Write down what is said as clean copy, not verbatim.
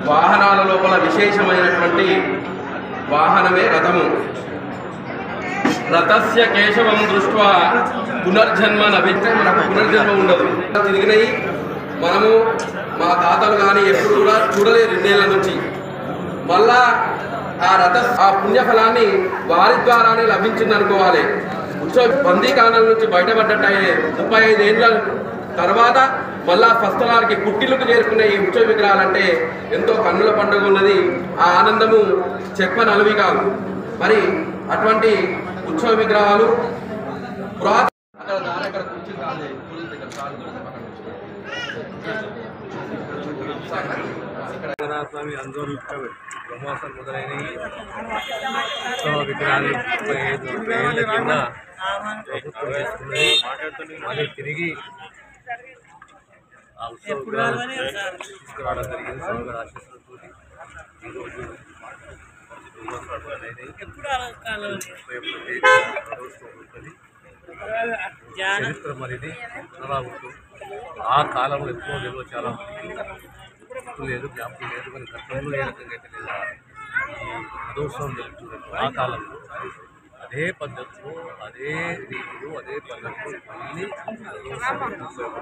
వాహనాల లోపల విశేషమైనటువంటి వాహనమే రథము. రథస్య కేశవం దృష్ట్వా పునర్జన్మ నవిస్తే మనకు పునర్జన్మ ఉండదు. తిరిగినాయి మనము మా తాతలు కానీ ఎప్పుడు కూడా చూడలేదు 2 ఏళ్ల నుంచి. మళ్ళా ఆ పుణ్యఫలాన్ని వారి ద్వారానే లభించింది అనుకోవాలి. బందీకాలం నుంచి బయటపడ్డట్టయి 35 ఏళ్ళ తర్వాత మళ్ళా స్వస్థలానికి పుట్టిల్లుకు చేరుకునే ఈ ఉత్సవ విగ్రహాలంటే ఎంతో కన్నుల పండుగ ఉన్నది. ఆ ఆనందము చెప్పనలవి కాదు. మరి అటువంటి ఉత్సవ విగ్రహాలు స్వామి అందరూ బ్రహ్మోత్సవం మొదలైనవి ఉత్సవ విగ్రహాలు 35 ఏళ్ళ కింద ప్రభుత్వం చేస్తున్నది. మళ్ళీ తిరిగి ఆ ఉత్సవ విగ్రహాలు తీసుకురావడం జరిగింది. స్వామివారి ఆశీస్సులతో ఈరోజు చరిత్ర మరిది చాలా ఉంటుంది. ఆ కాలంలో ఎక్కువ విలువ చాలా లేదు, జ్ఞాపకం లేదు. కానీ గతంలో ఏ రకంగా అయితే లేదా రథోత్సవం జరుగుతున్నట్టు ఆ కాలంలో అదే పద్ధతిలో అదే రీతిలో అదే పద్ధతిలో మళ్ళీ రథోత్సవం